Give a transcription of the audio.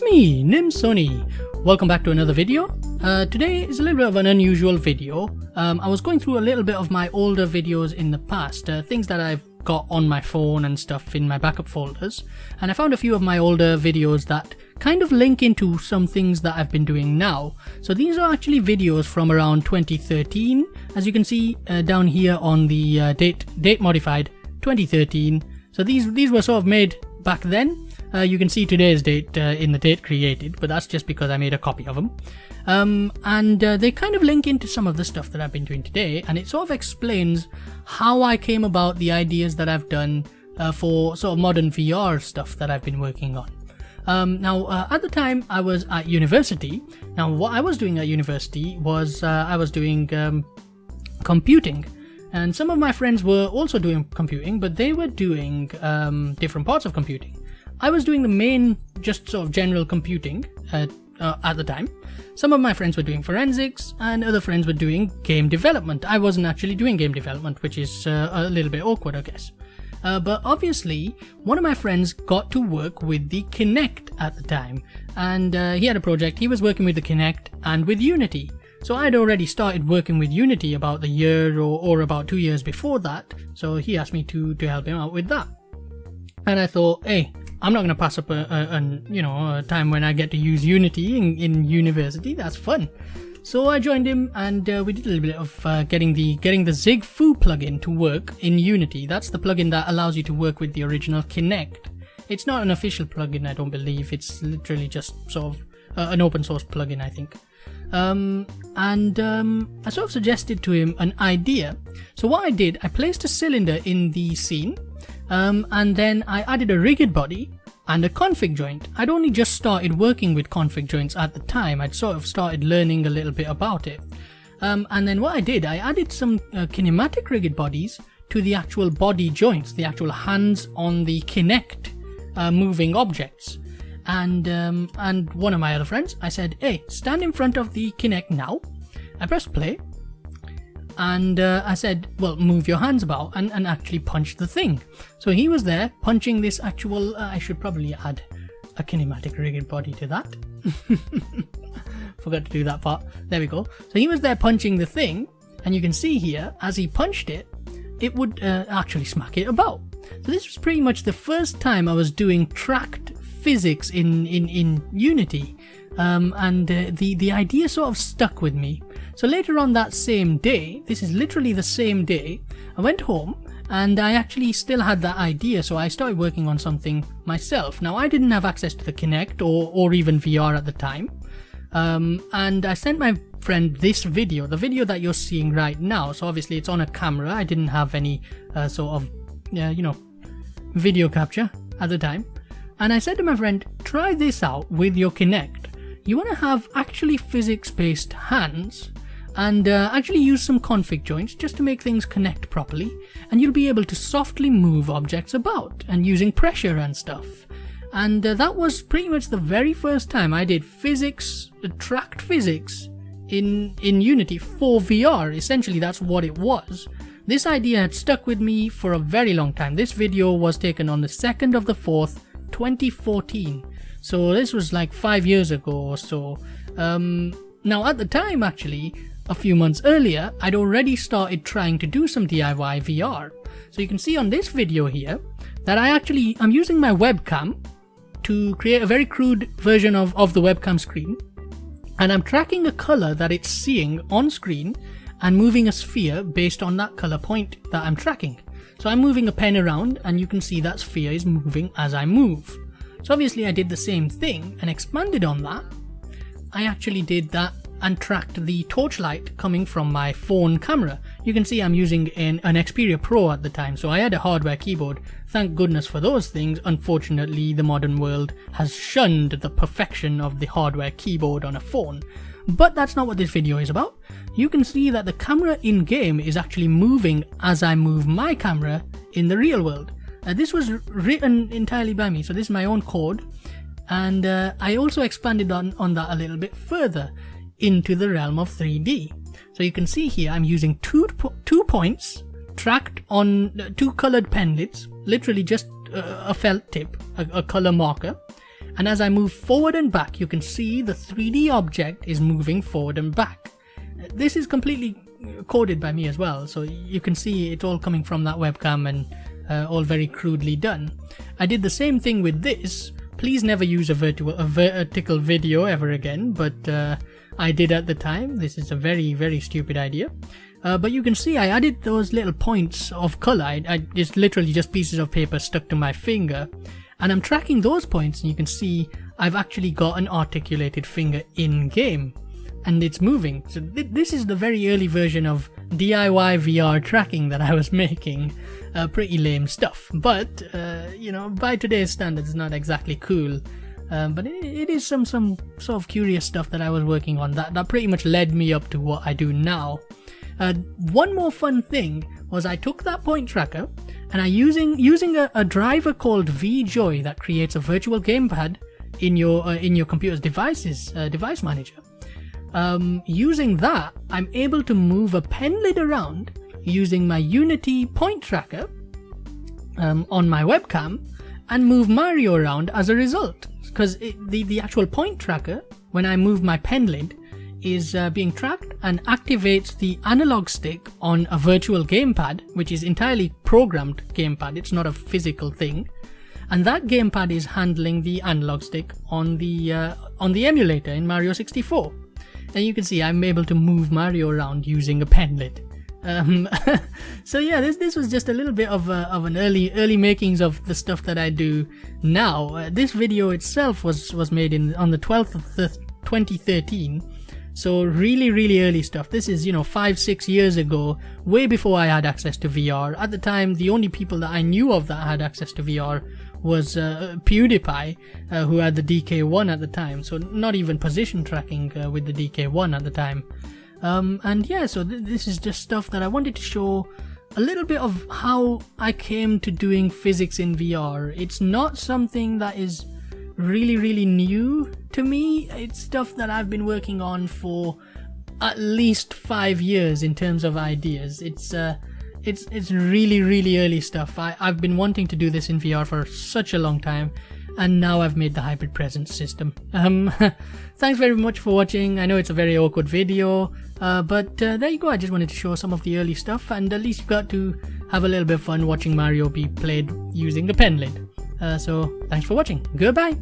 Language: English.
It's me, Sony. Welcome back to another video. Today is a little bit of an unusual video. I was going through a little bit of my older videos in the past, things that I've got on my phone and stuff in my backup folders, and I found a few of my older videos that kind of link into some things that I've been doing now. So these are actually videos from around 2013, as you can see down here on the date modified 2013. So these were sort of made back then. You can see today's date in the date created, but that's just because I made a copy of them. And they kind of link into some of the stuff that I've been doing today, and it sort of explains how I came about the ideas that I've done for sort of modern VR stuff that I've been working on. Now, at the time I was at university. Now, what I was doing at university was I was doing computing. And some of my friends were also doing computing, but they were doing different parts of computing. I was doing the main, just sort of general computing at the time. Some of my friends were doing forensics, and other friends were doing game development. I wasn't actually doing game development, which is a little bit awkward, I guess. But obviously, one of my friends got to work with the Kinect at the time, and he had a project. He was working with the Kinect and with Unity. So I'd already started working with Unity about a year or about 2 years before that. So he asked me to help him out with that. And I thought, hey, I'm not going to pass up a time when I get to use Unity in university. That's fun. So I joined him, and we did a little bit of getting the Zig Foo plugin to work in Unity. That's the plugin that allows you to work with the original Kinect. It's not an official plugin, I don't believe. It's literally just sort of an open source plugin, I think. I sort of suggested to him an idea. So what I did, I placed a cylinder in the scene, and then I added a rigged body and a config joint. I'd only just started working with config joints at the time. I'd sort of started learning a little bit about it. And then what I did, I added some kinematic rigged bodies to the actual body joints, the actual hands on the Kinect moving objects. And one of my other friends, I said, hey, stand in front of the Kinect now. I pressed play, and I said, well, move your hands about and actually punch the thing. So he was there punching this actual, I should probably add a kinematic rigged body to that. Forgot to do that part. There we go. So he was there punching the thing, and you can see here, as he punched it, it would actually smack it about. So this was pretty much the first time I was doing tracked physics in Unity, and the idea sort of stuck with me. So later on that same day, this is literally the same day, I went home and I actually still had that idea, so I started working on something myself. Now, I didn't have access to the Kinect or even VR at the time, and I sent my friend this video, the video that you're seeing right now. So obviously it's on a camera. I didn't have any sort of video capture at the time. And I said to my friend, try this out with your Kinect. You want to have actually physics-based hands, and actually use some config joints just to make things connect properly, and you'll be able to softly move objects about and using pressure and stuff. And that was pretty much the very first time I did physics, tracked physics in Unity for VR. Essentially, that's what it was. This idea had stuck with me for a very long time. This video was taken on the 2nd of the 4th, 2014. So this was like 5 years ago or so. Now at the time, actually, a few months earlier, I'd already started trying to do some DIY VR. So you can see on this video here that I'm using my webcam to create a very crude version of the webcam screen, and I'm tracking a color that it's seeing on screen and moving a sphere based on that color point that I'm tracking. So I'm moving a pen around, and you can see that sphere is moving as I move. So obviously I did the same thing and expanded on that. I actually did that and tracked the torchlight coming from my phone camera. You can see I'm using an Xperia Pro at the time, so I had a hardware keyboard. Thank goodness for those things. Unfortunately, the modern world has shunned the perfection of the hardware keyboard on a phone. But that's not what this video is about. You can see that the camera in-game is actually moving as I move my camera in the real world. This was written entirely by me, so this is my own code, and I also expanded on that a little bit further into the realm of 3D. So you can see here I'm using two points tracked on two colored pen lids, literally just a felt tip, a color marker, And as I move forward and back, you can see the 3D object is moving forward and back. This is completely coded by me as well, so you can see it all coming from that webcam and all very crudely done. I did the same thing with this. Please never use a vertical video ever again, but I did at the time. This is a very, very stupid idea. But you can see I added those little points of color. It's literally just pieces of paper stuck to my finger. And I'm tracking those points, and you can see I've actually got an articulated finger in-game. And it's moving. So this is the very early version of DIY VR tracking that I was making. Pretty lame stuff. But, you know, by today's standards, not exactly cool. But it is some sort of curious stuff that I was working on that pretty much led me up to what I do now. One more fun thing was I took that point tracker and I using a driver called VJoy that creates a virtual gamepad in your computer's device manager. Using that, I'm able to move a pen lid around using my Unity point tracker on my webcam and move Mario around as a result. Because the actual point tracker, when I move my pen lid, is being tracked and activates the analog stick on a virtual gamepad, which is entirely programmed gamepad. It's not a physical thing, and that gamepad is handling the analog stick on the emulator in Mario 64. And you can see I'm able to move Mario around using a pen lid. So yeah, this was just a little bit of an early makings of the stuff that I do now. This video itself was made on the 12th of 2013. So really early stuff. This is, you know, 5-6 years ago, way before I had access to VR. At the time, the only people that I knew of that had access to VR was PewDiePie, who had the DK1 at the time. So not even position tracking with the DK1 at the time. And yeah, so this is just stuff that I wanted to show a little bit of how I came to doing physics in VR. It's not something that is really new to me. It's stuff that I've been working on for at least 5 years in terms of ideas. It's really early stuff. I've been wanting to do this in VR for such a long time, and now I've made the hybrid presence system. Thanks very much for watching. I know it's a very awkward video, but there you go. I just wanted to show some of the early stuff, and at least you got to have a little bit of fun watching Mario be played using the pen lid. So thanks for watching. Goodbye.